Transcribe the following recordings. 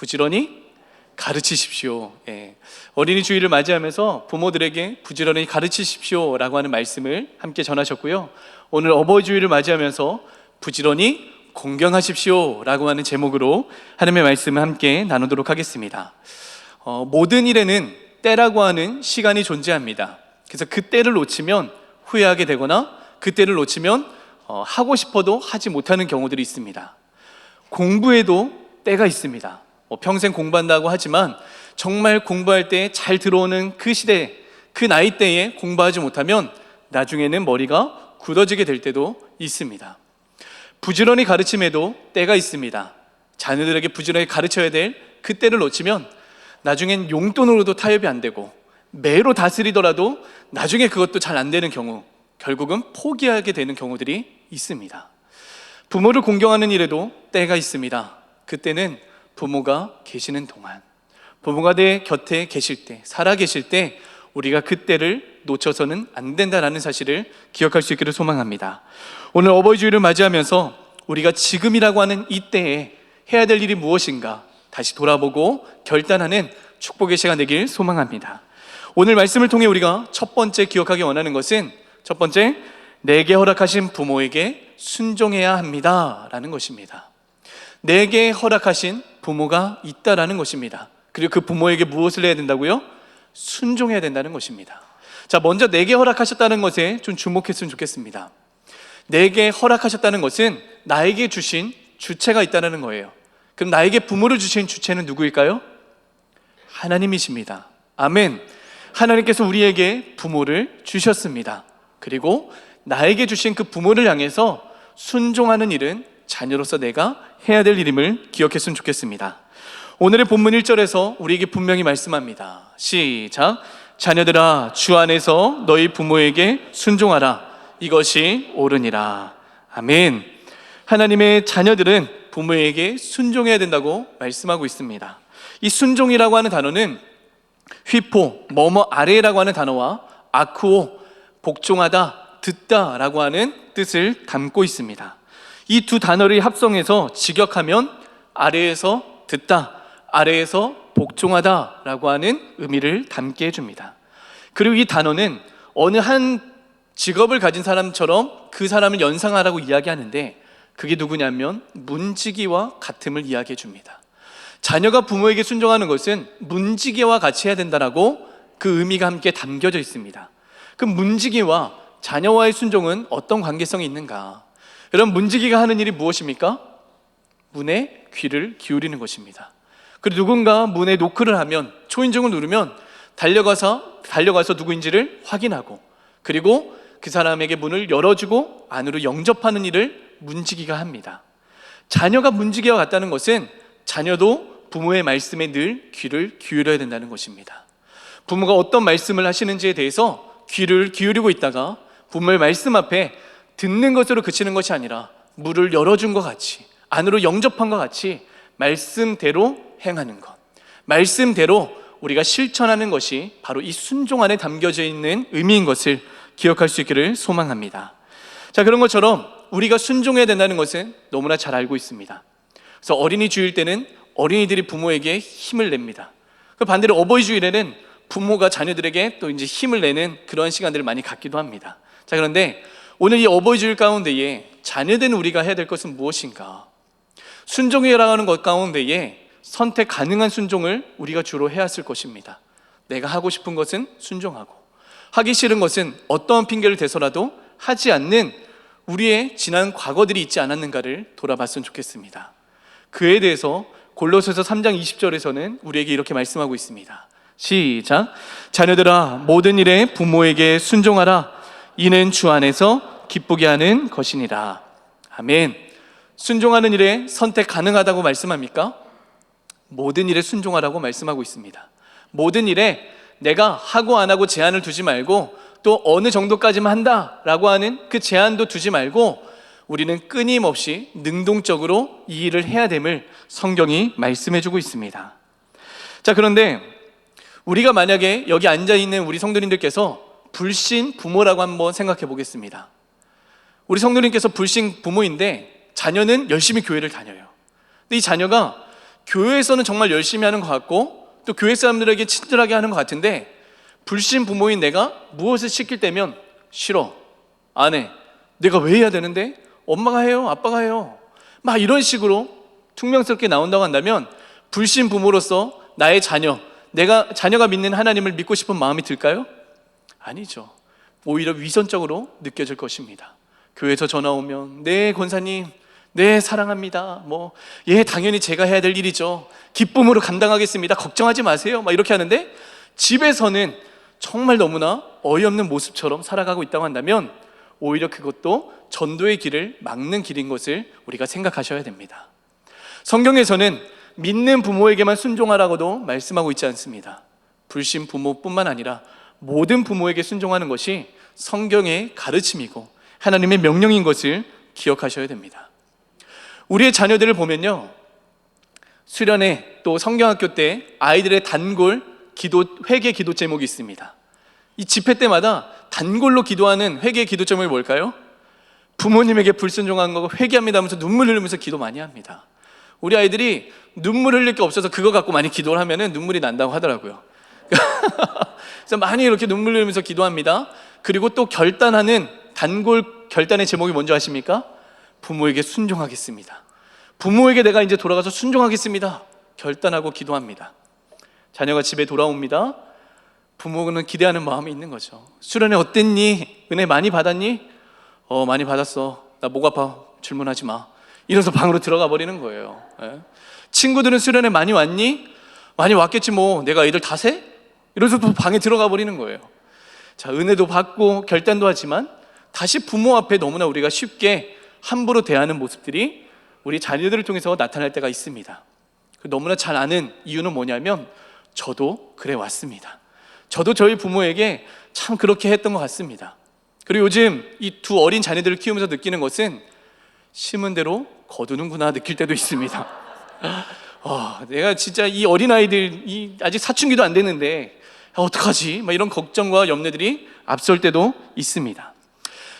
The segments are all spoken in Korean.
부지런히 가르치십시오. 어린이 주일을 맞이하면서 부모들에게 부지런히 가르치십시오 라고 하는 말씀을 함께 전하셨고요, 오늘 어버이 주일을 맞이하면서 부지런히 공경하십시오 라고 하는 제목으로 하나님의 말씀을 함께 나누도록 하겠습니다. 모든 일에는 때라고 하는 시간이 존재합니다. 그래서 그 때를 놓치면 후회하게 되거나 그 때를 놓치면 하고 싶어도 하지 못하는 경우들이 있습니다. 공부에도 때가 있습니다. 평생 공부한다고 하지만 정말 공부할 때 잘 들어오는 그 시대, 그 나이대에 공부하지 못하면 나중에는 머리가 굳어지게 될 때도 있습니다. 부지런히 가르침에도 때가 있습니다. 자녀들에게 부지런히 가르쳐야 될 그 때를 놓치면 나중엔 용돈으로도 타협이 안 되고 매로 다스리더라도 나중에 그것도 잘 안 되는 경우, 결국은 포기하게 되는 경우들이 있습니다. 부모를 공경하는 일에도 때가 있습니다. 그때는 부모가 계시는 동안, 부모가 내 곁에 계실 때, 살아 계실 때 우리가 그 때를 놓쳐서는 안 된다는 사실을 기억할 수 있기를 소망합니다. 오늘 어버이 주일을 맞이하면서 우리가 지금이라고 하는 이 때에 해야 될 일이 무엇인가 다시 돌아보고 결단하는 축복의 시간 되길 소망합니다. 오늘 말씀을 통해 우리가 첫 번째 기억하기 원하는 것은, 첫 번째, 내게 허락하신 부모에게 순종해야 합니다 라는 것입니다. 내게 허락하신 부모가 있다라는 것입니다. 그리고 그 부모에게 무엇을 해야 된다고요? 순종해야 된다는 것입니다. 자, 먼저 내게 허락하셨다는 것에 좀 주목했으면 좋겠습니다. 내게 허락하셨다는 것은 나에게 주신 주체가 있다는 거예요. 그럼 나에게 부모를 주신 주체는 누구일까요? 하나님이십니다. 아멘. 하나님께서 우리에게 부모를 주셨습니다. 그리고 나에게 주신 그 부모를 향해서 순종하는 일은 자녀로서 내가 해야 될 일임을 기억했으면 좋겠습니다. 오늘의 본문 1절에서 우리에게 분명히 말씀합니다. 시작. 자녀들아, 주 안에서 너희 부모에게 순종하라. 이것이 옳으니라. 아멘. 하나님의 자녀들은 부모에게 순종해야 된다고 말씀하고 있습니다. 이 순종이라고 하는 단어는 휘포, 뭐뭐 아래라고 하는 단어와 아쿠오, 복종하다, 듣다라고 하는 뜻을 담고 있습니다. 이 두 단어를 합성해서 직역하면 아래에서 듣다, 아래에서 복종하다라고 하는 의미를 담게 해줍니다. 그리고 이 단어는 어느 한 직업을 가진 사람처럼 그 사람을 연상하라고 이야기하는데, 그게 누구냐면 문지기와 같음을 이야기해 줍니다. 자녀가 부모에게 순종하는 것은 문지기와 같이 해야 된다라고 그 의미가 함께 담겨져 있습니다. 그 문지기와 자녀와의 순종은 어떤 관계성이 있는가? 여러분, 문지기가 하는 일이 무엇입니까? 문에 귀를 기울이는 것입니다. 그리고 누군가 문에 노크를 하면, 초인종을 누르면 달려가서 누구인지를 확인하고, 그리고 그 사람에게 문을 열어주고 안으로 영접하는 일을 문지기가 합니다. 자녀가 문지기와 같다는 것은 자녀도 부모의 말씀에 늘 귀를 기울여야 된다는 것입니다. 부모가 어떤 말씀을 하시는지에 대해서 귀를 기울이고 있다가 부모의 말씀 앞에 듣는 것으로 그치는 것이 아니라 문을 열어준 것 같이, 안으로 영접한 것 같이 말씀대로 행하는 것, 말씀대로 우리가 실천하는 것이 바로 이 순종 안에 담겨져 있는 의미인 것을 기억할 수 있기를 소망합니다. 자, 그런 것처럼 우리가 순종해야 된다는 것은 너무나 잘 알고 있습니다. 그래서 어린이 주일 때는 어린이들이 부모에게 힘을 냅니다. 그 반대로 어버이 주일에는 부모가 자녀들에게 또 이제 힘을 내는 그런 시간들을 많이 갖기도 합니다. 자, 그런데 오늘 이 어버이 주일 가운데에 자녀된 우리가 해야 될 것은 무엇인가? 순종이라고 하는 것 가운데에 선택 가능한 순종을 우리가 주로 해왔을 것입니다. 내가 하고 싶은 것은 순종하고, 하기 싫은 것은 어떠한 핑계를 대서라도 하지 않는 우리의 지난 과거들이 있지 않았는가를 돌아봤으면 좋겠습니다. 그에 대해서 골로새서 3장 20절에서는 우리에게 이렇게 말씀하고 있습니다. 시작. 자녀들아, 모든 일에 부모에게 순종하라. 이는 주 안에서 기쁘게 하는 것이니라. 아멘. 순종하는 일에 선택 가능하다고 말씀합니까? 모든 일에 순종하라고 말씀하고 있습니다. 모든 일에 내가 하고 안 하고 제한을 두지 말고, 또 어느 정도까지만 한다라고 하는 그 제한도 두지 말고 우리는 끊임없이 능동적으로 이 일을 해야 됨을 성경이 말씀해주고 있습니다. 자, 그런데 우리가 만약에 여기 앉아있는 우리 성도님들께서 불신 부모라고 한번 생각해 보겠습니다. 우리 성도님께서 불신 부모인데 자녀는 열심히 교회를 다녀요. 근데 이 자녀가 교회에서는 정말 열심히 하는 것 같고 또 교회 사람들에게 친절하게 하는 것 같은데 불신 부모인 내가 무엇을 시킬 때면 싫어, 안 해, 내가 왜 해야 되는데? 엄마가 해요, 아빠가 해요, 막 이런 식으로 퉁명스럽게 나온다고 한다면 불신 부모로서 나의 자녀가 믿는 하나님을 믿고 싶은 마음이 들까요? 아니죠. 오히려 위선적으로 느껴질 것입니다. 교회에서 전화 오면 네 권사님, 네 사랑합니다, 예 당연히 제가 해야 될 일이죠, 기쁨으로 감당하겠습니다, 걱정하지 마세요, 막 이렇게 하는데 집에서는 정말 너무나 어이없는 모습처럼 살아가고 있다고 한다면 오히려 그것도 전도의 길을 막는 길인 것을 우리가 생각하셔야 됩니다. 성경에서는 믿는 부모에게만 순종하라고도 말씀하고 있지 않습니다. 불신 부모뿐만 아니라 모든 부모에게 순종하는 것이 성경의 가르침이고 하나님의 명령인 것을 기억하셔야 됩니다. 우리의 자녀들을 보면요, 수련회 또 성경학교 때 아이들의 단골 회개 기도 제목이 있습니다. 이 집회 때마다 단골로 기도하는 회개 기도 제목이 뭘까요? 부모님에게 불순종한 거 회개합니다 하면서 눈물 흘리면서 기도 많이 합니다. 우리 아이들이 눈물 흘릴 게 없어서 그거 갖고 많이 기도를 하면 눈물이 난다고 하더라고요. 그래서 많이 이렇게 눈물 흘리면서 기도합니다. 그리고 또 결단하는 단골 결단의 제목이 뭔지 아십니까? 부모에게 순종하겠습니다, 부모에게 내가 이제 돌아가서 순종하겠습니다 결단하고 기도합니다. 자녀가 집에 돌아옵니다. 부모는 기대하는 마음이 있는 거죠. 수련회 어땠니? 은혜 많이 받았니? 많이 받았어. 나 목 아파. 질문하지 마. 이러면서 방으로 들어가 버리는 거예요. 친구들은 수련회 많이 왔니? 많이 왔겠지 내가 애들 다 세? 이러면서 또 방에 들어가 버리는 거예요. 자, 은혜도 받고 결단도 하지만 다시 부모 앞에 너무나 우리가 쉽게 함부로 대하는 모습들이 우리 자녀들을 통해서 나타날 때가 있습니다. 너무나 잘 아는 이유는 뭐냐면 저도 그래 왔습니다. 저도 저희 부모에게 참 그렇게 했던 것 같습니다. 그리고 요즘 이 두 어린 자녀들을 키우면서 느끼는 것은 심은 대로 거두는구나 느낄 때도 있습니다. 내가 진짜 이 어린아이들 아직 사춘기도 안 됐는데 어떡하지? 막 이런 걱정과 염려들이 앞설 때도 있습니다.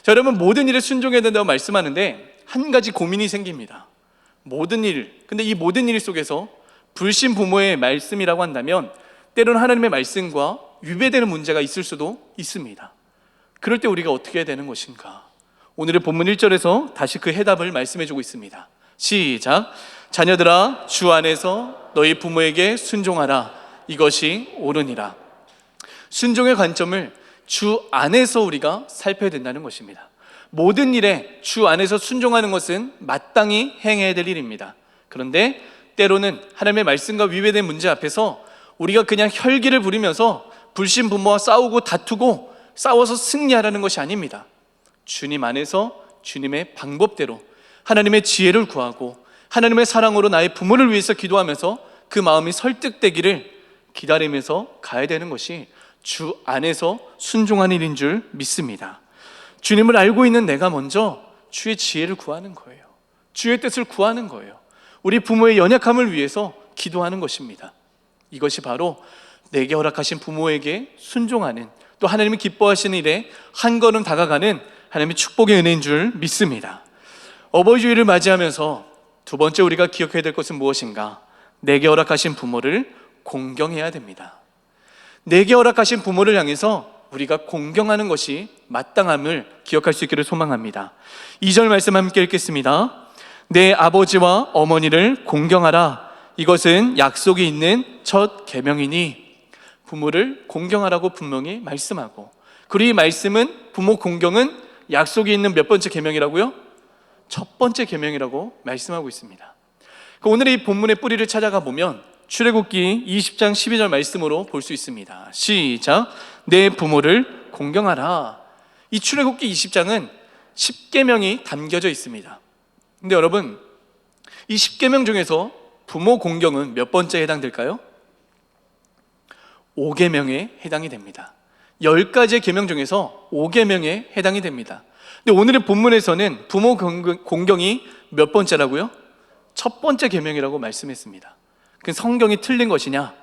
자, 여러분, 모든 일에 순종해야 된다고 말씀하는데 한 가지 고민이 생깁니다. 모든 일, 근데 이 모든 일 속에서 불신 부모의 말씀이라고 한다면 때로는 하나님의 말씀과 위배되는 문제가 있을 수도 있습니다. 그럴 때 우리가 어떻게 해야 되는 것인가? 오늘의 본문 1절에서 다시 그 해답을 말씀해 주고 있습니다. 시작. 자녀들아, 주 안에서 너희 부모에게 순종하라. 이것이 옳으니라. 순종의 관점을 주 안에서 우리가 살펴야 된다는 것입니다. 모든 일에 주 안에서 순종하는 것은 마땅히 행해야 될 일입니다. 그런데 때로는 하나님의 말씀과 위배된 문제 앞에서 우리가 그냥 혈기를 부리면서 불신 부모와 싸우고 다투고 싸워서 승리하라는 것이 아닙니다. 주님 안에서 주님의 방법대로 하나님의 지혜를 구하고 하나님의 사랑으로 나의 부모를 위해서 기도하면서 그 마음이 설득되기를 기다리면서 가야 되는 것이 주 안에서 순종하는 일인 줄 믿습니다. 주님을 알고 있는 내가 먼저 주의 지혜를 구하는 거예요. 주의 뜻을 구하는 거예요. 우리 부모의 연약함을 위해서 기도하는 것입니다. 이것이 바로 내게 허락하신 부모에게 순종하는, 또 하나님이 기뻐하시는 일에 한 걸음 다가가는 하나님의 축복의 은혜인 줄 믿습니다. 어버이주일을 맞이하면서 두 번째 우리가 기억해야 될 것은 무엇인가? 내게 허락하신 부모를 공경해야 됩니다. 내게 허락하신 부모를 향해서 우리가 공경하는 것이 마땅함을 기억할 수 있기를 소망합니다. 2절 말씀 함께 읽겠습니다. 내 아버지와 어머니를 공경하라. 이것은 약속이 있는 첫 계명이니. 부모를 공경하라고 분명히 말씀하고, 그리고 이 말씀은 부모 공경은 약속이 있는 몇 번째 계명이라고요? 첫 번째 계명이라고 말씀하고 있습니다. 오늘의 이 본문의 뿌리를 찾아가 보면 출애굽기 20장 12절 말씀으로 볼 수 있습니다. 시작. 내 부모를 공경하라. 이 출애굽기 20장은 10계명이 담겨져 있습니다. 근데 여러분, 이 10계명 중에서 부모 공경은 몇 번째에 해당될까요? 5계명에 해당이 됩니다. 10가지의 계명 중에서 5계명에 해당이 됩니다. 근데 오늘의 본문에서는 부모 공경이 몇 번째라고요? 첫 번째 계명이라고 말씀했습니다. 그 성경이 틀린 것이냐?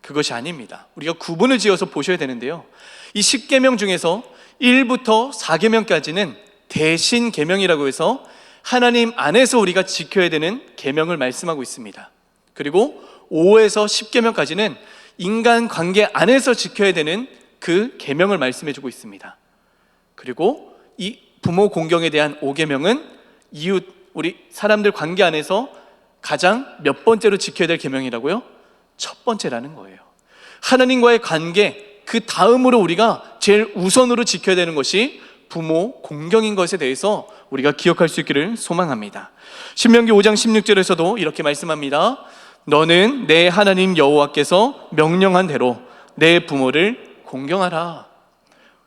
그것이 아닙니다. 우리가 구분을 지어서 보셔야 되는데요, 이 10계명 중에서 1부터 4계명까지는 대신 계명이라고 해서 하나님 안에서 우리가 지켜야 되는 계명을 말씀하고 있습니다. 그리고 5에서 10계명까지는 인간관계 안에서 지켜야 되는 그 계명을 말씀해 주고 있습니다. 그리고 이 부모 공경에 대한 5계명은 이웃, 우리 사람들 관계 안에서 가장 몇 번째로 지켜야 될 계명이라고요? 첫 번째라는 거예요. 하나님과의 관계, 그 다음으로 우리가 제일 우선으로 지켜야 되는 것이 부모 공경인 것에 대해서 우리가 기억할 수 있기를 소망합니다. 신명기 5장 16절에서도 이렇게 말씀합니다. 너는 내 하나님 여호와께서 명령한 대로 내 부모를 공경하라.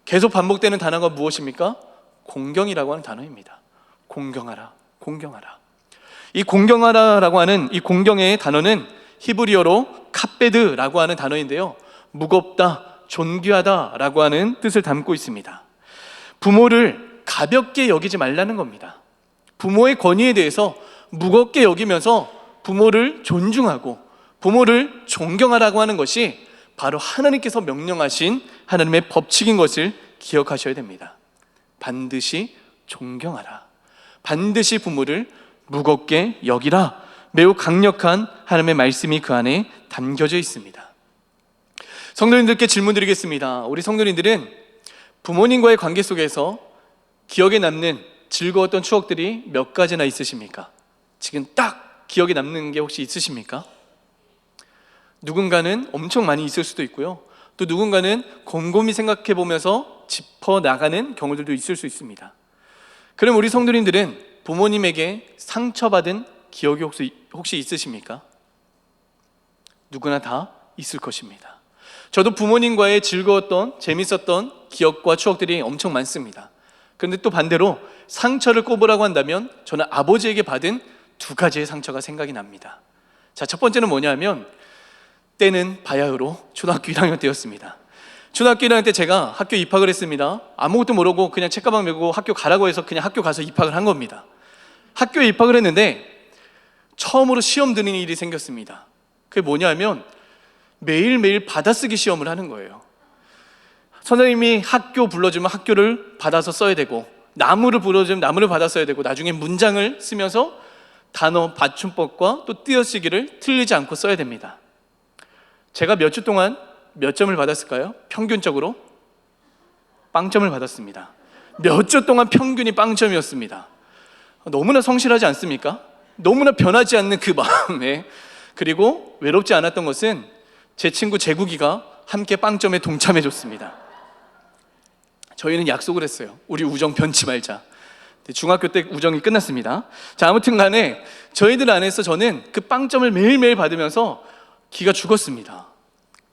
계속 반복되는 단어가 무엇입니까? 공경이라고 하는 단어입니다. 공경하라, 공경하라. 이 공경하라라고 하는 이 공경의 단어는 히브리어로 카베드라고 하는 단어인데요, 무겁다, 존귀하다라고 하는 뜻을 담고 있습니다. 부모를 가볍게 여기지 말라는 겁니다. 부모의 권위에 대해서 무겁게 여기면서 부모를 존중하고 부모를 존경하라고 하는 것이 바로 하나님께서 명령하신 하나님의 법칙인 것을 기억하셔야 됩니다. 반드시 존경하라, 반드시 부모를 무겁게 여기라. 매우 강력한 하나님의 말씀이 그 안에 담겨져 있습니다. 성도님들께 질문 드리겠습니다. 우리 성도님들은 부모님과의 관계 속에서 기억에 남는 즐거웠던 추억들이 몇 가지나 있으십니까? 지금 딱 기억에 남는 게 혹시 있으십니까? 누군가는 엄청 많이 있을 수도 있고요, 또 누군가는 곰곰이 생각해 보면서 짚어나가는 경우들도 있을 수 있습니다. 그럼 우리 성도님들은 부모님에게 상처받은 기억이 혹시 있으십니까? 누구나 다 있을 것입니다. 저도 부모님과의 즐거웠던, 재밌었던 기억과 추억들이 엄청 많습니다. 그런데 또 반대로 상처를 꼽으라고 한다면 저는 아버지에게 받은 두 가지의 상처가 생각이 납니다. 자, 첫 번째는 뭐냐면 때는 바야흐로 초등학교 1학년 때였습니다. 초등학교 1학년 때 제가 학교 입학을 했습니다. 아무것도 모르고 그냥 책가방 메고 학교 가라고 해서 그냥 학교 가서 입학을 한 겁니다. 학교에 입학을 했는데 처음으로 시험 드는 일이 생겼습니다. 그게 뭐냐면 매일매일 받아쓰기 시험을 하는 거예요. 선생님이 학교 불러주면 학교를 받아서 써야 되고, 나무를 불러주면 나무를 받아 써야 되고, 나중에 문장을 쓰면서 단어 받침법과 또 띄어쓰기를 틀리지 않고 써야 됩니다. 제가 몇 주 동안 몇 점을 받았을까요? 평균적으로 빵점을 받았습니다. 몇 주 동안 평균이 빵점이었습니다. 너무나 성실하지 않습니까? 너무나 변하지 않는 그 마음에. 그리고 외롭지 않았던 것은 제 친구 재국이가 함께 빵점에 동참해 줬습니다. 저희는 약속을 했어요. 우리 우정 변치 말자. 중학교 때 우정이 끝났습니다. 자, 아무튼 간에 저희들 안에서 저는 그 빵점을 매일매일 받으면서 기가 죽었습니다.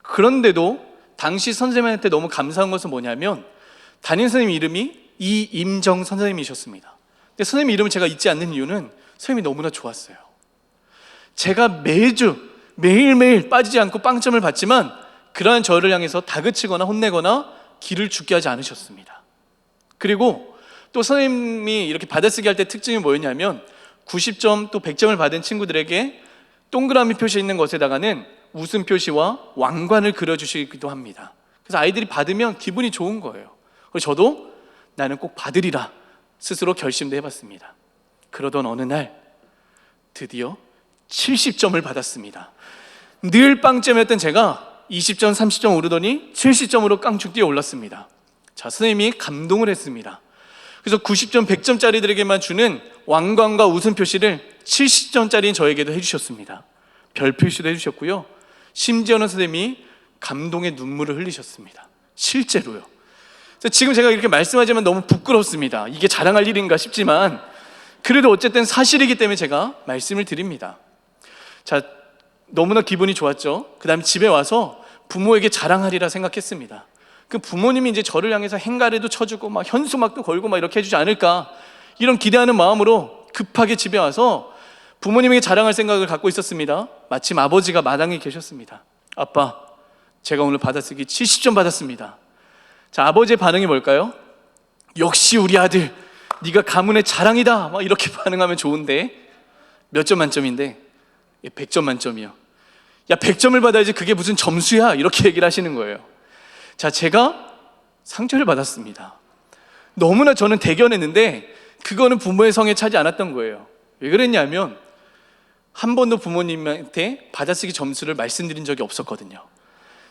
그런데도 당시 선생님한테 너무 감사한 것은 뭐냐면 담임 선생님 이름이 이임정 선생님이셨습니다. 근데 선생님 이름을 제가 잊지 않는 이유는 선생님이 너무나 좋았어요. 제가 매일매일 빠지지 않고 빵점을 받지만 그러한 저를 향해서 다그치거나 혼내거나 기를 죽게 하지 않으셨습니다. 그리고 또 선생님이 이렇게 받아쓰기 할 때 특징이 뭐였냐면 90점 또 100점을 받은 친구들에게 동그라미 표시 있는 것에다가는 웃음 표시와 왕관을 그려주시기도 합니다. 그래서 아이들이 받으면 기분이 좋은 거예요. 그래서 저도 나는 꼭 받으리라 스스로 결심도 해봤습니다. 그러던 어느 날 드디어 70점을 받았습니다. 늘 빵점이었던 제가 20점, 30점 오르더니 70점으로 깡충 뛰어 올랐습니다. 자, 선생님이 감동을 했습니다. 그래서 90점, 100점짜리들에게만 주는 왕관과 웃음 표시를 70점짜리인 저에게도 해주셨습니다. 별 표시도 해주셨고요, 심지어는 선생님이 감동의 눈물을 흘리셨습니다. 실제로요. 지금 제가 이렇게 말씀하지만 너무 부끄럽습니다. 이게 자랑할 일인가 싶지만 그래도 어쨌든 사실이기 때문에 제가 말씀을 드립니다. 자, 너무나 기분이 좋았죠. 그 다음에 집에 와서 부모에게 자랑하리라 생각했습니다. 그 부모님이 이제 저를 향해서 행가래도 쳐주고 막 현수막도 걸고 막 이렇게 해주지 않을까, 이런 기대하는 마음으로 급하게 집에 와서 부모님에게 자랑할 생각을 갖고 있었습니다. 마침 아버지가 마당에 계셨습니다. 아빠, 제가 오늘 받아쓰기 70점 받았습니다. 자, 아버지의 반응이 뭘까요? 역시 우리 아들, 네가 가문의 자랑이다, 막 이렇게 반응하면 좋은데 몇 점 만점인데 100점 만점이요. 야, 100점을 받아야지 그게 무슨 점수야, 이렇게 얘기를 하시는 거예요. 자, 제가 상처를 받았습니다. 너무나 저는 대견했는데 그거는 부모의 성에 차지 않았던 거예요. 왜 그랬냐면 한 번도 부모님한테 받아쓰기 점수를 말씀드린 적이 없었거든요.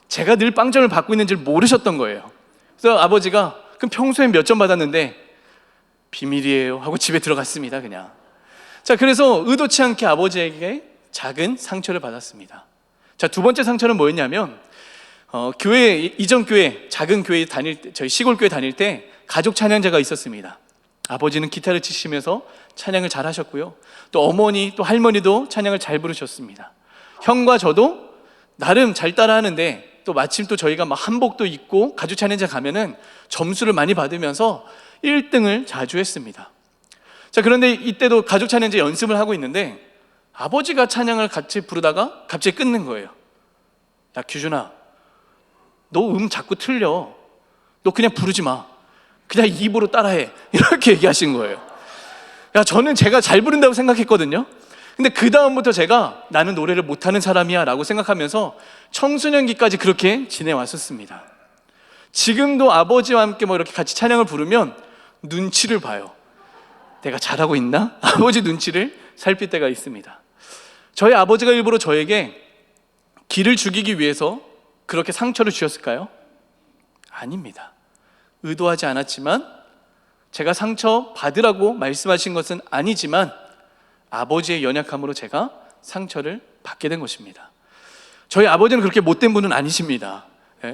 제가 늘 빵점을 받고 있는 줄 모르셨던 거예요. 그래서 아버지가 그럼 평소에 몇 점 받았는데 비밀이에요 하고 집에 들어갔습니다. 그냥. 자, 그래서 의도치 않게 아버지에게 작은 상처를 받았습니다. 자, 두 번째 상처는 뭐였냐면 이전 교회, 작은 교회 다닐 때, 저희 시골 교회 다닐 때 가족 찬양자가 있었습니다. 아버지는 기타를 치시면서 찬양을 잘 하셨고요. 또 어머니, 또 할머니도 찬양을 잘 부르셨습니다. 형과 저도 나름 잘 따라하는데 또 마침 또 저희가 막 한복도 입고 가족 찬양자 가면은 점수를 많이 받으면서 1등을 자주 했습니다. 자, 그런데 이때도 가족 찬양자 연습을 하고 있는데 아버지가 찬양을 같이 부르다가 갑자기 끊는 거예요. 야, 규준아, 너 자꾸 틀려. 너 그냥 부르지 마. 그냥 입으로 따라해. 이렇게 얘기하신 거예요. 야, 저는 제가 잘 부른다고 생각했거든요. 근데 그 다음부터 제가 나는 노래를 못하는 사람이야 라고 생각하면서 청소년기까지 그렇게 지내왔었습니다. 지금도 아버지와 함께 뭐 이렇게 같이 찬양을 부르면 눈치를 봐요. 내가 잘하고 있나? 아버지 눈치를 살필 때가 있습니다. 저희 아버지가 일부러 저에게 기를 죽이기 위해서 그렇게 상처를 주셨을까요? 아닙니다. 의도하지 않았지만, 제가 상처 받으라고 말씀하신 것은 아니지만 아버지의 연약함으로 제가 상처를 받게 된 것입니다. 저희 아버지는 그렇게 못된 분은 아니십니다.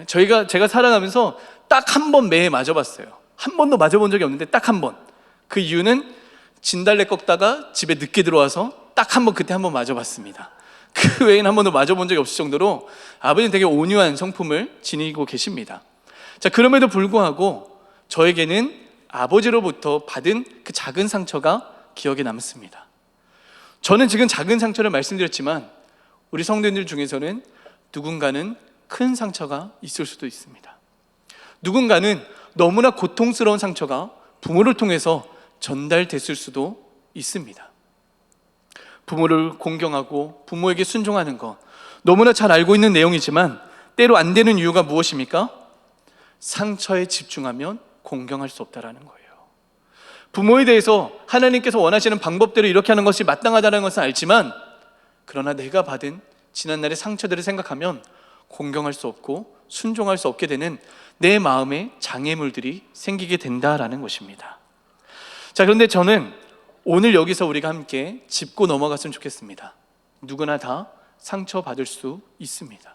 제가 살아가면서 딱 한 번 매에 맞아봤어요. 한 번도 맞아본 적이 없는데 딱 한 번. 그 이유는 진달래 꺾다가 집에 늦게 들어와서 딱 한 번, 그때 한 번 맞아봤습니다. 그 외에는 한 번도 맞아본 적이 없을 정도로 아버지는 되게 온유한 성품을 지니고 계십니다. 자, 그럼에도 불구하고 저에게는 아버지로부터 받은 그 작은 상처가 기억에 남습니다. 저는 지금 작은 상처를 말씀드렸지만 우리 성도님들 중에서는 누군가는 큰 상처가 있을 수도 있습니다. 누군가는 너무나 고통스러운 상처가 부모를 통해서 전달됐을 수도 있습니다. 부모를 공경하고 부모에게 순종하는 것, 너무나 잘 알고 있는 내용이지만 때로 안 되는 이유가 무엇입니까? 상처에 집중하면 공경할 수 없다라는 거예요. 부모에 대해서 하나님께서 원하시는 방법대로 이렇게 하는 것이 마땅하다는 것은 알지만, 그러나 내가 받은 지난날의 상처들을 생각하면 공경할 수 없고 순종할 수 없게 되는 내 마음에 장애물들이 생기게 된다라는 것입니다. 자, 그런데 저는 오늘 여기서 우리가 함께 짚고 넘어갔으면 좋겠습니다. 누구나 다 상처받을 수 있습니다.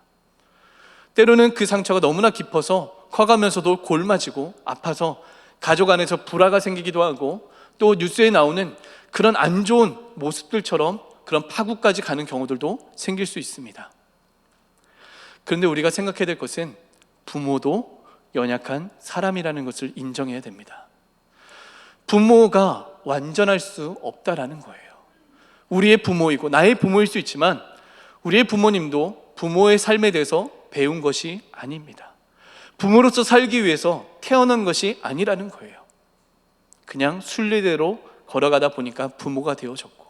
때로는 그 상처가 너무나 깊어서 커가면서도 골마지고 아파서 가족 안에서 불화가 생기기도 하고, 또 뉴스에 나오는 그런 안 좋은 모습들처럼 그런 파국까지 가는 경우들도 생길 수 있습니다. 그런데 우리가 생각해야 될 것은 부모도 연약한 사람이라는 것을 인정해야 됩니다. 부모가 완전할 수 없다라는 거예요. 우리의 부모이고 나의 부모일 수 있지만 우리의 부모님도 부모의 삶에 대해서 배운 것이 아닙니다. 부모로서 살기 위해서 태어난 것이 아니라는 거예요. 그냥 순리대로 걸어가다 보니까 부모가 되어졌고,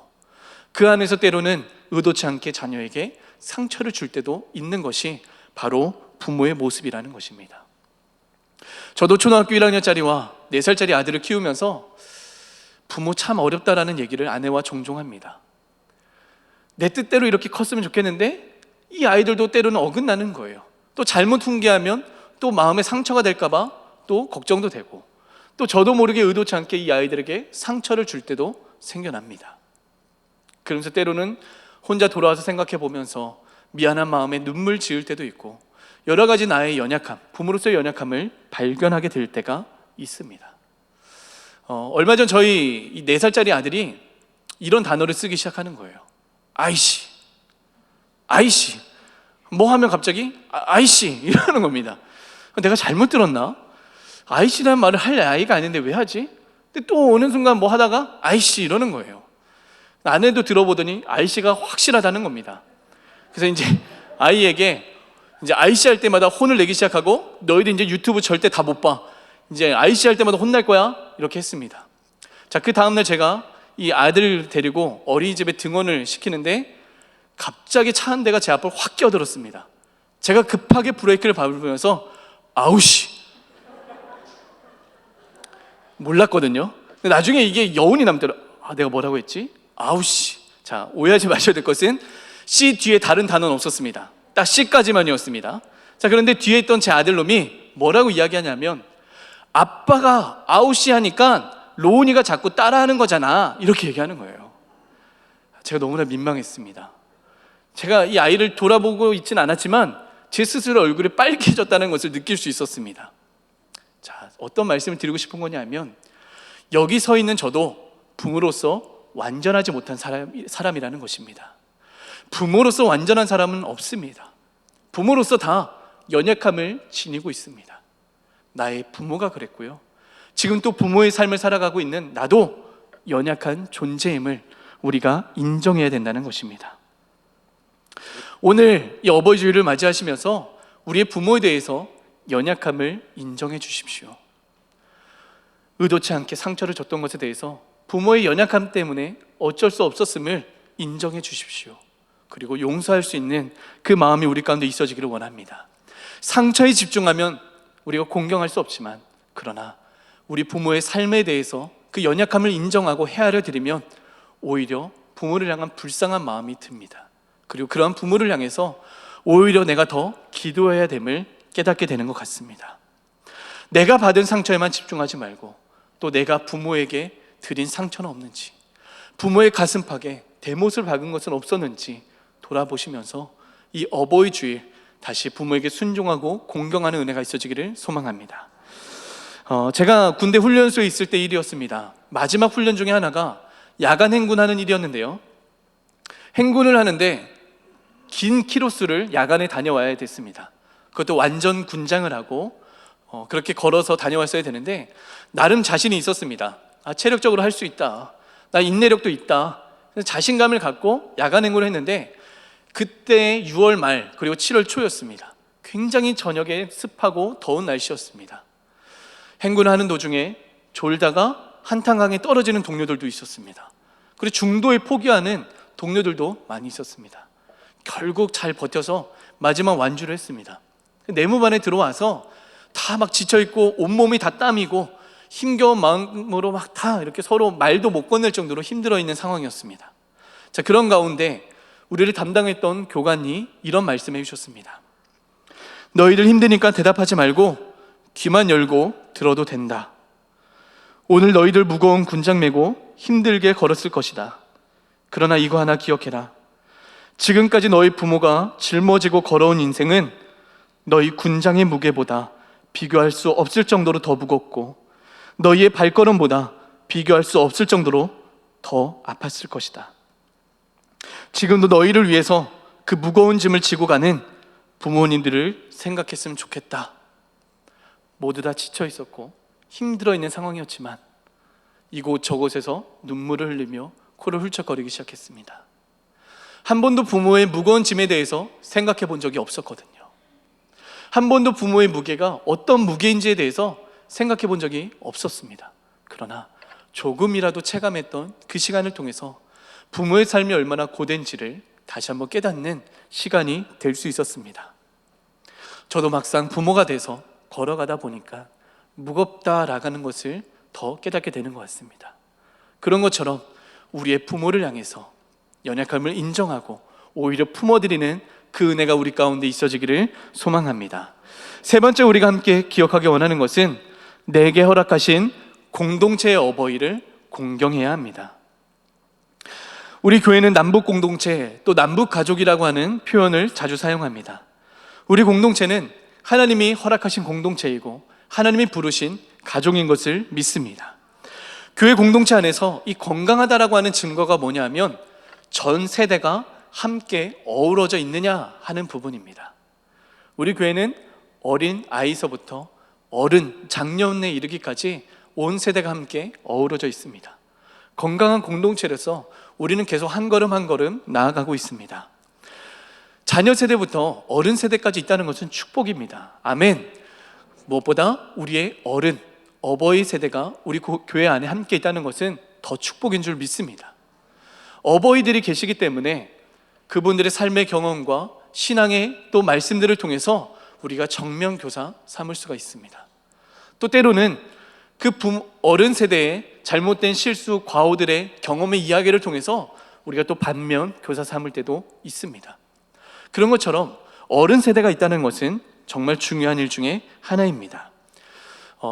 그 안에서 때로는 의도치 않게 자녀에게 상처를 줄 때도 있는 것이 바로 부모의 모습이라는 것입니다. 저도 초등학교 1학년짜리와 4살짜리 아들을 키우면서 부모 참 어렵다라는 얘기를 아내와 종종 합니다. 내 뜻대로 이렇게 컸으면 좋겠는데 이 아이들도 때로는 어긋나는 거예요. 또 잘못 훈계하면 또 마음에 상처가 될까봐 또 걱정도 되고, 또 저도 모르게 의도치 않게 이 아이들에게 상처를 줄 때도 생겨납니다. 그러면서 때로는 혼자 돌아와서 생각해 보면서 미안한 마음에 눈물 지을 때도 있고, 여러 가지 나의 연약함, 부모로서의 연약함을 발견하게 될 때가 있습니다. 얼마 전 저희 이 4살짜리 아들이 이런 단어를 쓰기 시작하는 거예요. 아이씨, 아이씨. 뭐 하면 갑자기 아이씨 이러는 겁니다. 내가 잘못 들었나? 아이씨라는 말을 할 나이가 아닌데 왜 하지? 근데 또 어느 순간 뭐 하다가 아이씨 이러는 거예요. 아내도 들어보더니 아이씨가 확실하다는 겁니다. 그래서 이제 아이에게 이제 아이씨 할 때마다 혼을 내기 시작하고, 너희들 이제 유튜브 절대 다 못 봐. 이제 아이씨 할 때마다 혼날 거야. 이렇게 했습니다. 자, 그 다음날 제가 이 아들을 데리고 어린이집에 등원을 시키는데 갑자기 차 한 대가 제 앞을 확 끼어들었습니다. 제가 급하게 브레이크를 밟으면서 아우씨 몰랐거든요. 근데 나중에 이게 여운이 남더라고요. 아, 내가 뭐라고 했지? 아우씨. 자, 오해하지 마셔야 될 것은 C 뒤에 다른 단어는 없었습니다. 딱 C까지만이었습니다. 자, 그런데 뒤에 있던 제 아들놈이 뭐라고 이야기하냐면 아빠가 아웃시 하니까 로운이가 자꾸 따라하는 거잖아, 이렇게 얘기하는 거예요. 제가 너무나 민망했습니다. 제가 이 아이를 돌아보고 있진 않았지만 제 스스로 얼굴이 빨개졌다는 것을 느낄 수 있었습니다. 자, 어떤 말씀을 드리고 싶은 거냐면 여기 서 있는 저도 부모로서 완전하지 못한 사람이라는 것입니다. 부모로서 완전한 사람은 없습니다. 부모로서 다 연약함을 지니고 있습니다. 나의 부모가 그랬고요. 지금 또 부모의 삶을 살아가고 있는 나도 연약한 존재임을 우리가 인정해야 된다는 것입니다. 오늘 이 어버이 주일을 맞이하시면서 우리의 부모에 대해서 연약함을 인정해 주십시오. 의도치 않게 상처를 줬던 것에 대해서 부모의 연약함 때문에 어쩔 수 없었음을 인정해 주십시오. 그리고 용서할 수 있는 그 마음이 우리 가운데 있어지기를 원합니다. 상처에 집중하면 우리가 공경할 수 없지만, 그러나 우리 부모의 삶에 대해서 그 연약함을 인정하고 헤아려 드리면 오히려 부모를 향한 불쌍한 마음이 듭니다. 그리고 그러한 부모를 향해서 오히려 내가 더 기도해야 됨을 깨닫게 되는 것 같습니다. 내가 받은 상처에만 집중하지 말고 또 내가 부모에게 드린 상처는 없는지, 부모의 가슴팍에 대못을 박은 것은 없었는지 돌아보시면서 이 어버이 주일 다시 부모에게 순종하고 공경하는 은혜가 있어지기를 소망합니다. 제가 군대 훈련소에 있을 때 일이었습니다. 마지막 훈련 중에 하나가 야간 행군하는 일이었는데요, 행군을 하는데 긴 키로수를 야간에 다녀와야 됐습니다. 그것도 완전 군장을 하고 그렇게 걸어서 다녀왔어야 되는데 나름 자신이 있었습니다. 체력적으로 할 수 있다, 나 인내력도 있다, 자신감을 갖고 야간 행군을 했는데 그때 6월 말 그리고 7월 초였습니다. 굉장히 저녁에 습하고 더운 날씨였습니다. 행군을 하는 도중에 졸다가 한탄강에 떨어지는 동료들도 있었습니다. 그리고 중도에 포기하는 동료들도 많이 있었습니다. 결국 잘 버텨서 마지막 완주를 했습니다. 내무반에 들어와서 다 막 지쳐있고 온몸이 다 땀이고 힘겨운 마음으로 막 다 이렇게 서로 말도 못 건넬 정도로 힘들어 있는 상황이었습니다. 자, 그런 가운데 우리를 담당했던 교관이 이런 말씀해 주셨습니다. 너희들 힘드니까 대답하지 말고 귀만 열고 들어도 된다. 오늘 너희들 무거운 군장 메고 힘들게 걸었을 것이다. 그러나 이거 하나 기억해라. 지금까지 너희 부모가 짊어지고 걸어온 인생은 너희 군장의 무게보다 비교할 수 없을 정도로 더 무겁고 너희의 발걸음보다 비교할 수 없을 정도로 더 아팠을 것이다. 지금도 너희를 위해서 그 무거운 짐을 지고 가는 부모님들을 생각했으면 좋겠다. 모두 다 지쳐 있었고 힘들어 있는 상황이었지만 이곳 저곳에서 눈물을 흘리며 코를 훌쩍거리기 시작했습니다. 한 번도 부모의 무거운 짐에 대해서 생각해 본 적이 없었거든요. 한 번도 부모의 무게가 어떤 무게인지에 대해서 생각해 본 적이 없었습니다. 그러나 조금이라도 체감했던 그 시간을 통해서 부모의 삶이 얼마나 고된지를 다시 한번 깨닫는 시간이 될 수 있었습니다. 저도 막상 부모가 돼서 걸어가다 보니까 무겁다라는 것을 더 깨닫게 되는 것 같습니다. 그런 것처럼 우리의 부모를 향해서 연약함을 인정하고 오히려 품어드리는 그 은혜가 우리 가운데 있어지기를 소망합니다. 세 번째 우리가 함께 기억하기 원하는 것은 내게 허락하신 공동체의 어버이를 공경해야 합니다. 우리 교회는 남북 공동체 또 남북 가족이라고 하는 표현을 자주 사용합니다. 우리 공동체는 하나님이 허락하신 공동체이고 하나님이 부르신 가족인 것을 믿습니다. 교회 공동체 안에서 이 건강하다라고 하는 증거가 뭐냐면 전 세대가 함께 어우러져 있느냐 하는 부분입니다. 우리 교회는 어린 아이서부터 어른, 장년에 이르기까지 온 세대가 함께 어우러져 있습니다. 건강한 공동체로서 우리는 계속 한 걸음 한 걸음 나아가고 있습니다. 자녀 세대부터 어른 세대까지 있다는 것은 축복입니다. 아멘. 무엇보다 우리의 어른, 어버이 세대가 우리 교회 안에 함께 있다는 것은 더 축복인 줄 믿습니다. 어버이들이 계시기 때문에 그분들의 삶의 경험과 신앙의 또 말씀들을 통해서 우리가 정면교사 삼을 수가 있습니다. 또 때로는 그 어른 세대의 잘못된 실수, 과오들의 경험의 이야기를 통해서 우리가 또 반면 교사 삼을 때도 있습니다. 그런 것처럼 어른 세대가 있다는 것은 정말 중요한 일 중에 하나입니다.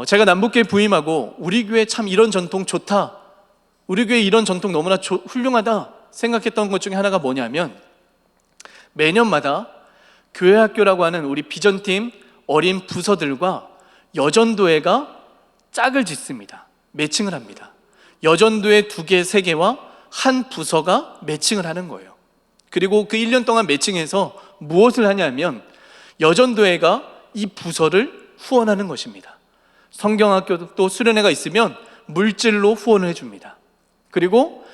제가 남북교회 부임하고 우리 교회 참 이런 전통 좋다, 우리 교회 이런 전통 너무나 훌륭하다 생각했던 것 중에 하나가 뭐냐면, 매년마다 교회학교라고 하는 우리 비전팀 어린 부서들과 여전도회가 짝을 짓습니다. 매칭을 합니다. 여전도회 2개, 3개와 한 부서가 매칭을 하는 거예요. 그리고 그 1년 동안 매칭해서 무엇을 하냐면, 여전도회가 이 부서를 후원하는 것입니다. 성경학교도 수련회가 있으면 물질로 후원을 해줍니다. 그리고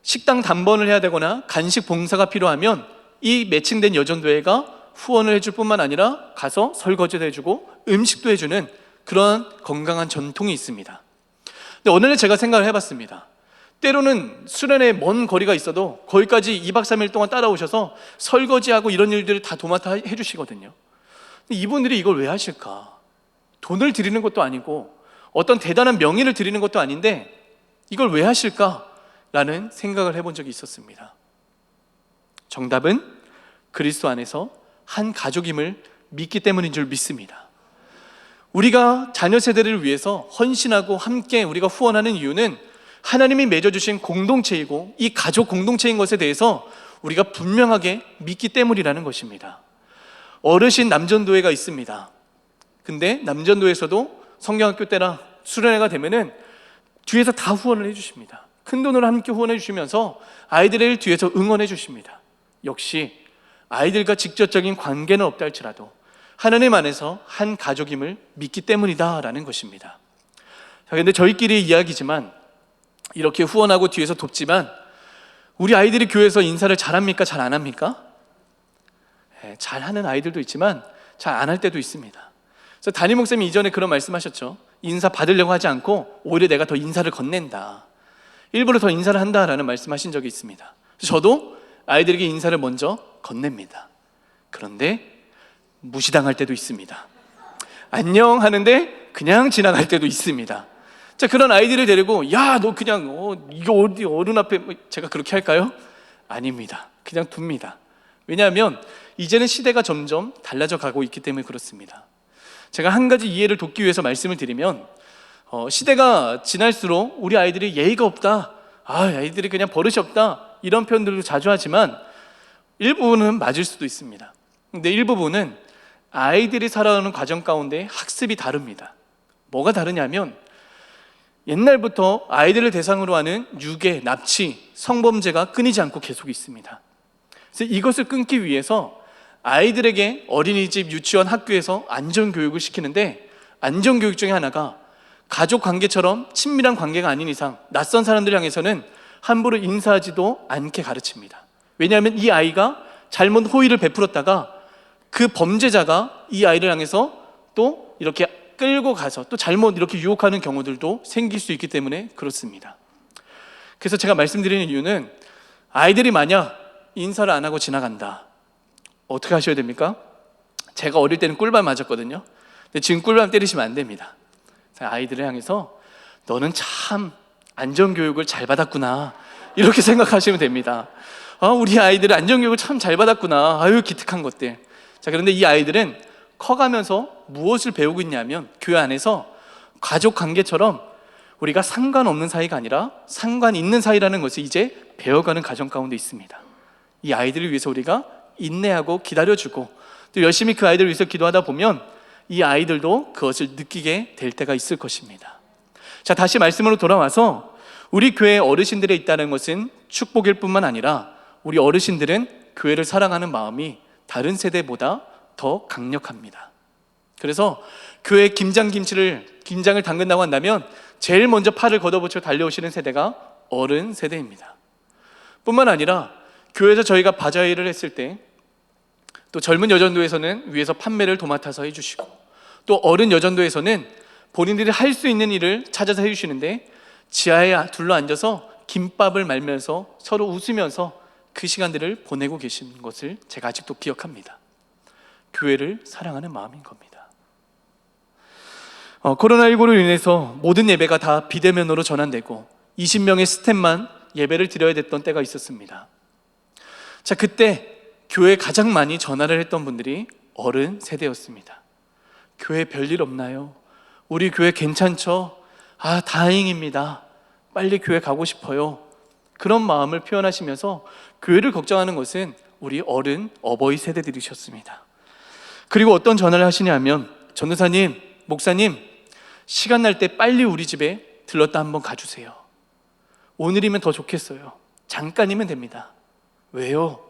식당 단번을 해야 되거나 간식 봉사가 필요하면 이 매칭된 여전도회가 후원을 해줄 뿐만 아니라 가서 설거지도 해주고 음식도 해주는 그런 건강한 전통이 있습니다. 근데 어느 날 제가 생각을 해봤습니다. 때로는 수련회에 먼 거리가 있어도 거기까지 2박 3일 동안 따라오셔서 설거지하고 이런 일들을 다 도맡아 해주시거든요. 근데 이분들이 이걸 왜 하실까? 돈을 드리는 것도 아니고 어떤 대단한 명의를 드리는 것도 아닌데 이걸 왜 하실까라는 생각을 해본 적이 있었습니다. 정답은 그리스도 안에서 한 가족임을 믿기 때문인 줄 믿습니다. 우리가 자녀 세대를 위해서 헌신하고 함께 우리가 후원하는 이유는 하나님이 맺어주신 공동체이고 이 가족 공동체인 것에 대해서 우리가 분명하게 믿기 때문이라는 것입니다. 어르신 남전도회가 있습니다. 근데 남전도에서도 성경학교 때나 수련회가 되면은 뒤에서 다 후원을 해주십니다. 큰 돈으로 함께 후원해 주시면서 아이들을 뒤에서 응원해 주십니다. 역시 아이들과 직접적인 관계는 없다 할지라도 하나님 안에서 한 가족임을 믿기 때문이다라는 것입니다. 그런데 저희끼리 이야기지만 이렇게 후원하고 뒤에서 돕지만 우리 아이들이 교회에서 인사를 잘합니까? 잘 안 합니까? 잘하는 아이들도 있지만 잘 안 할 때도 있습니다. 그래서 담임 목사님이 이전에 그런 말씀하셨죠. 인사 받으려고 하지 않고 오히려 내가 더 인사를 건넨다, 일부러 더 인사를 한다라는 말씀하신 적이 있습니다. 저도 아이들에게 인사를 먼저 건넵니다. 그런데 무시당할 때도 있습니다. 안녕 하는데 그냥 지나갈 때도 있습니다. 자, 그런 아이들을 데리고 야, 너 그냥 이거 어디 어른 앞에 제가 그렇게 할까요? 아닙니다. 그냥 둡니다. 왜냐하면 이제는 시대가 점점 달라져 가고 있기 때문에 그렇습니다. 제가 한 가지 이해를 돕기 위해서 말씀을 드리면, 시대가 지날수록 우리 아이들이 예의가 없다, 아이들이 그냥 버릇이 없다, 이런 표현들도 자주 하지만 일부분은 맞을 수도 있습니다. 근데 일부분은 아이들이 살아오는 과정 가운데 학습이 다릅니다. 뭐가 다르냐면, 옛날부터 아이들을 대상으로 하는 유괴, 납치, 성범죄가 끊이지 않고 계속 있습니다. 그래서 이것을 끊기 위해서 아이들에게 어린이집, 유치원, 학교에서 안전교육을 시키는데, 안전교육 중에 하나가 가족 관계처럼 친밀한 관계가 아닌 이상 낯선 사람들 향해서는 함부로 인사하지도 않게 가르칩니다. 왜냐하면 이 아이가 잘못 호의를 베풀었다가 그 범죄자가 이 아이를 향해서 또 이렇게 끌고 가서 또 잘못 이렇게 유혹하는 경우들도 생길 수 있기 때문에 그렇습니다. 그래서 제가 말씀드리는 이유는, 아이들이 만약 인사를 안 하고 지나간다, 어떻게 하셔야 됩니까? 제가 어릴 때는 꿀밤 맞았거든요. 근데 지금 꿀밤 때리시면 안 됩니다. 아이들을 향해서 너는 참 안전교육을 잘 받았구나, 이렇게 생각하시면 됩니다. 우리 아이들은 안전교육을 참 잘 받았구나, 아유 기특한 것들. 자, 그런데 이 아이들은 커가면서 무엇을 배우고 있냐면, 교회 안에서 가족 관계처럼 우리가 상관없는 사이가 아니라 상관 있는 사이라는 것을 이제 배워가는 과정 가운데 있습니다. 이 아이들을 위해서 우리가 인내하고 기다려주고 또 열심히 그 아이들을 위해서 기도하다 보면 이 아이들도 그것을 느끼게 될 때가 있을 것입니다. 자, 다시 말씀으로 돌아와서 우리 교회에 어르신들이 있다는 것은 축복일 뿐만 아니라 우리 어르신들은 교회를 사랑하는 마음이 다른 세대보다 더 강력합니다. 그래서 교회 김장을 담근다고 한다면 제일 먼저 팔을 걷어붙여 달려오시는 세대가 어른 세대입니다. 뿐만 아니라 교회에서 저희가 바자회를 했을 때 또 젊은 여전도에서는 위에서 판매를 도맡아서 해주시고, 또 어른 여전도에서는 본인들이 할 수 있는 일을 찾아서 해주시는데 지하에 둘러앉아서 김밥을 말면서 서로 웃으면서 그 시간들을 보내고 계신 것을 제가 아직도 기억합니다. 교회를 사랑하는 마음인 겁니다. 코로나19로 인해서 모든 예배가 다 비대면으로 전환되고 20명의 스태프만 예배를 드려야 됐던 때가 있었습니다. 자, 그때 교회에 가장 많이 전화를 했던 분들이 어른 세대였습니다. 교회 별일 없나요? 우리 교회 괜찮죠? 아, 다행입니다. 빨리 교회 가고 싶어요. 그런 마음을 표현하시면서 교회를 걱정하는 것은 우리 어른, 어버이 세대들이셨습니다. 그리고 어떤 전화를 하시냐면, 전도사님, 목사님, 시간 날 때 빨리 우리 집에 들렀다 한번 가주세요. 오늘이면 더 좋겠어요. 잠깐이면 됩니다. 왜요?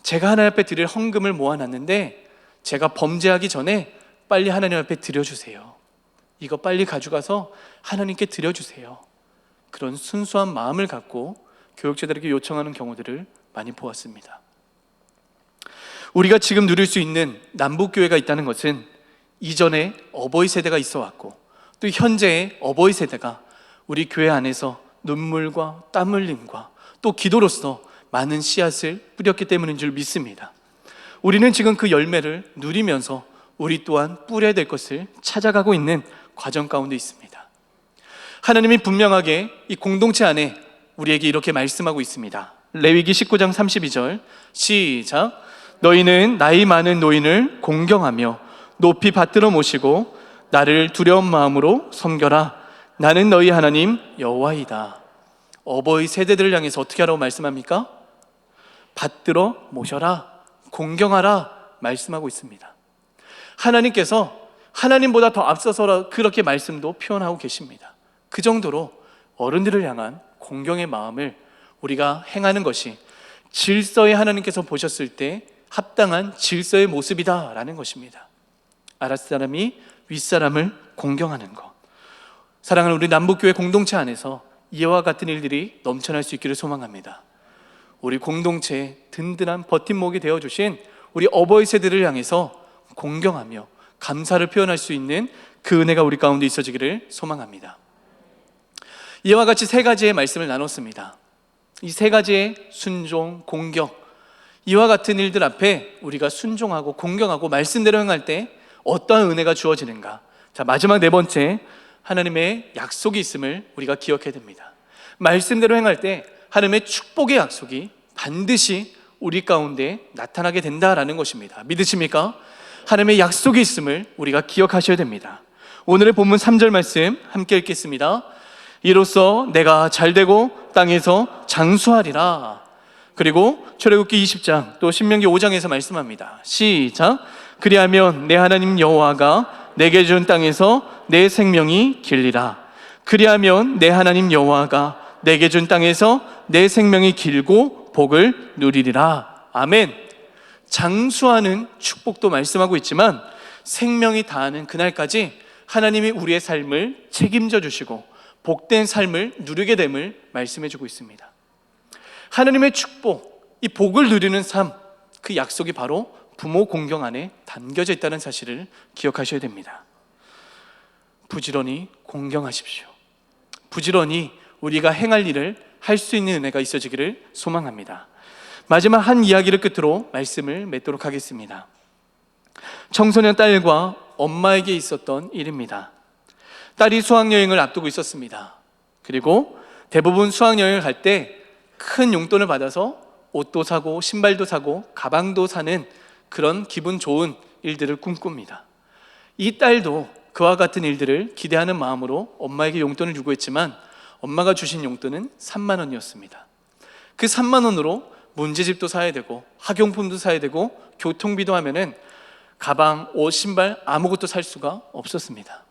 제가 하나님 앞에 드릴 헌금을 모아놨는데 제가 범죄하기 전에 빨리 하나님 앞에 드려주세요. 이거 빨리 가져가서 하나님께 드려주세요. 그런 순수한 마음을 갖고 교육자들에게 요청하는 경우들을 많이 보았습니다. 우리가 지금 누릴 수 있는 남북교회가 있다는 것은 이전에 어버이 세대가 있어 왔고 또 현재의 어버이 세대가 우리 교회 안에서 눈물과 땀 흘림과 또 기도로서 많은 씨앗을 뿌렸기 때문인 줄 믿습니다. 우리는 지금 그 열매를 누리면서 우리 또한 뿌려야 될 것을 찾아가고 있는 과정 가운데 있습니다. 하나님이 분명하게 이 공동체 안에 우리에게 이렇게 말씀하고 있습니다. 레위기 19장 32절 시작. 너희는 나이 많은 노인을 공경하며 높이 받들어 모시고 나를 두려운 마음으로 섬겨라. 나는 너희 하나님 여호와이다. 어버이 세대들을 향해서 어떻게 하라고 말씀합니까? 받들어 모셔라, 공경하라 말씀하고 있습니다. 하나님께서 하나님보다 더 앞서서 그렇게 말씀도 표현하고 계십니다. 그 정도로 어른들을 향한 공경의 마음을 우리가 행하는 것이 질서의 하나님께서 보셨을 때 합당한 질서의 모습이다라는 것입니다. 아랫사람이 윗사람을 공경하는 것. 사랑하는 우리 남북교회 공동체 안에서 이와 같은 일들이 넘쳐날 수 있기를 소망합니다. 우리 공동체의 든든한 버팀목이 되어주신 우리 어버이 세대를 향해서 공경하며 감사를 표현할 수 있는 그 은혜가 우리 가운데 있어지기를 소망합니다. 이와 같이 세 가지의 말씀을 나눴습니다. 이 세 가지의 순종, 공경, 이와 같은 일들 앞에 우리가 순종하고 공경하고 말씀대로 행할 때 어떠한 은혜가 주어지는가. 자, 마지막 네 번째, 하나님의 약속이 있음을 우리가 기억해야 됩니다. 말씀대로 행할 때 하나님의 축복의 약속이 반드시 우리 가운데 나타나게 된다라는 것입니다. 믿으십니까? 하나님의 약속이 있음을 우리가 기억하셔야 됩니다. 오늘의 본문 3절 말씀 함께 읽겠습니다. 이로써 내가 잘되고 땅에서 장수하리라. 그리고 출애굽기 20장 또 신명기 5장에서 말씀합니다. 시작. 그리하면 내 하나님 여호와가 내게 준 땅에서 내 생명이 길리라. 그리하면 내 하나님 여호와가 내게 준 땅에서 내 생명이 길고 복을 누리리라. 아멘. 장수하는 축복도 말씀하고 있지만 생명이 다하는 그날까지 하나님이 우리의 삶을 책임져 주시고 복된 삶을 누리게 됨을 말씀해 주고 있습니다. 하나님의 축복, 이 복을 누리는 삶, 그 약속이 바로 부모 공경 안에 담겨져 있다는 사실을 기억하셔야 됩니다. 부지런히 공경하십시오. 부지런히 우리가 행할 일을 할 수 있는 은혜가 있어지기를 소망합니다. 마지막 한 이야기를 끝으로 말씀을 맺도록 하겠습니다. 청소년 딸과 엄마에게 있었던 일입니다. 딸이 수학여행을 앞두고 있었습니다. 그리고 대부분 수학여행을 갈 때 큰 용돈을 받아서 옷도 사고 신발도 사고 가방도 사는 그런 기분 좋은 일들을 꿈꿉니다. 이 딸도 그와 같은 일들을 기대하는 마음으로 엄마에게 용돈을 요구했지만 엄마가 주신 용돈은 3만 원이었습니다. 그 3만 원으로 문제집도 사야 되고 학용품도 사야 되고 교통비도 하면은 가방, 옷, 신발 아무것도 살 수가 없었습니다.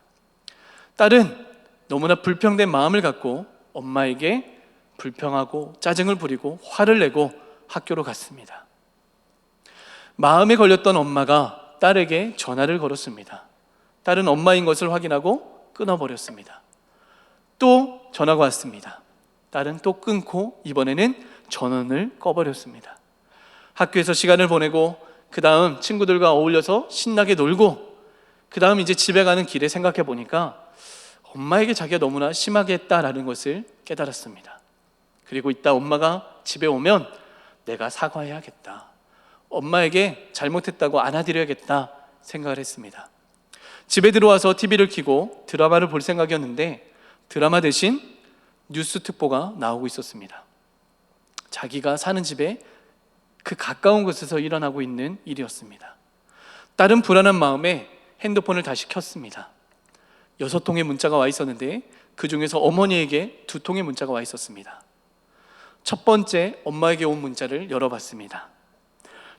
딸은 너무나 불평된 마음을 갖고 엄마에게 불평하고 짜증을 부리고 화를 내고 학교로 갔습니다. 마음에 걸렸던 엄마가 딸에게 전화를 걸었습니다. 딸은 엄마인 것을 확인하고 끊어버렸습니다. 또 전화가 왔습니다. 딸은 또 끊고 이번에는 전원을 꺼버렸습니다. 학교에서 시간을 보내고 그 다음 친구들과 어울려서 신나게 놀고 그 다음 이제 집에 가는 길에 생각해 보니까 엄마에게 자기가 너무나 심하게 했다라는 것을 깨달았습니다. 그리고 이따 엄마가 집에 오면 내가 사과해야겠다. 엄마에게 잘못했다고 안아드려야겠다 생각을 했습니다. 집에 들어와서 TV를 켜고 드라마를 볼 생각이었는데 드라마 대신 뉴스 특보가 나오고 있었습니다. 자기가 사는 집에 그 가까운 곳에서 일어나고 있는 일이었습니다. 딸은 불안한 마음에 핸드폰을 다시 켰습니다. 6통의 문자가 와 있었는데 그 중에서 어머니에게 2통의 문자가 와 있었습니다. 첫 번째 엄마에게 온 문자를 열어봤습니다.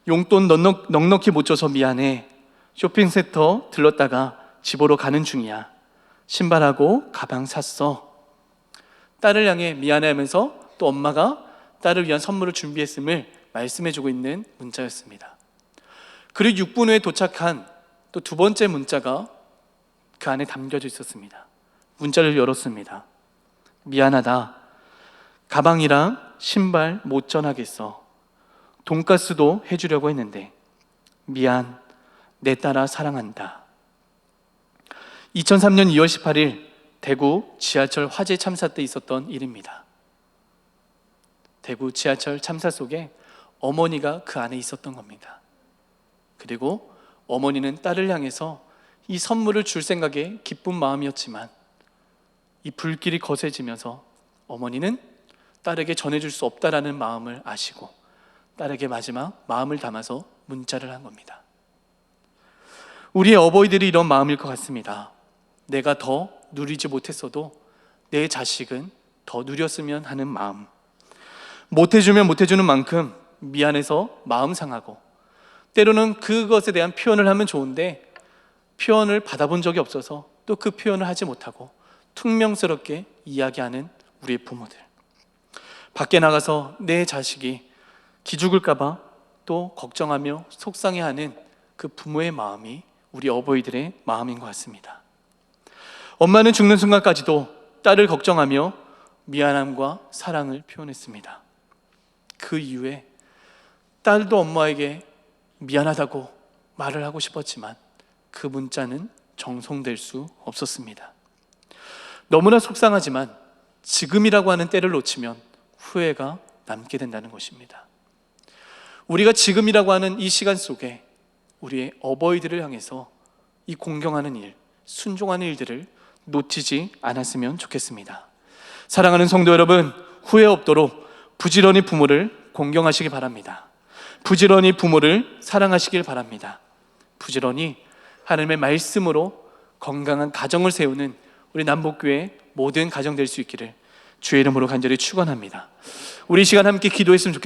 용돈 넉넉히 못 줘서 미안해. 쇼핑센터 들렀다가 집으로 가는 중이야. 신발하고 가방 샀어. 딸을 향해 미안해하면서 또 엄마가 딸을 위한 선물을 준비했음을 말씀해주고 있는 문자였습니다. 그리고 6분 후에 도착한 또 2번째 문자가 그 안에 담겨져 있었습니다. 문자를 열었습니다. 미안하다. 가방이랑 신발 못 전하겠어. 돈가스도 해주려고 했는데 미안. 내 딸아 사랑한다. 2003년 2월 18일 대구 지하철 화재 참사 때 있었던 일입니다. 대구 지하철 참사 속에 어머니가 그 안에 있었던 겁니다. 그리고 어머니는 딸을 향해서 이 선물을 줄 생각에 기쁜 마음이었지만 이 불길이 거세지면서 어머니는 딸에게 전해줄 수 없다라는 마음을 아시고 딸에게 마지막 마음을 담아서 문자를 한 겁니다. 우리의 어버이들이 이런 마음일 것 같습니다. 내가 더 누리지 못했어도 내 자식은 더 누렸으면 하는 마음. 못해주면 못해주는 만큼 미안해서 마음 상하고, 때로는 그것에 대한 표현을 하면 좋은데 표현을 받아본 적이 없어서 또 그 표현을 하지 못하고 퉁명스럽게 이야기하는 우리의 부모들. 밖에 나가서 내 자식이 기죽을까봐 또 걱정하며 속상해하는 그 부모의 마음이 우리 어버이들의 마음인 것 같습니다. 엄마는 죽는 순간까지도 딸을 걱정하며 미안함과 사랑을 표현했습니다. 그 이후에 딸도 엄마에게 미안하다고 말을 하고 싶었지만 그 문자는 정송될 수 없었습니다. 너무나 속상하지만 지금이라고 하는 때를 놓치면 후회가 남게 된다는 것입니다. 우리가 지금이라고 하는 이 시간 속에 우리의 어버이들을 향해서 이 공경하는 일, 순종하는 일들을 놓치지 않았으면 좋겠습니다. 사랑하는 성도 여러분, 후회 없도록 부지런히 부모를 공경하시기 바랍니다. 부지런히 부모를 사랑하시길 바랍니다. 부지런히 하나님의 말씀으로 건강한 가정을 세우는 우리 남북교회 모든 가정 될 수 있기를 주의 이름으로 간절히 축원합니다. 우리 이 시간 함께 기도했으면 좋겠습니다.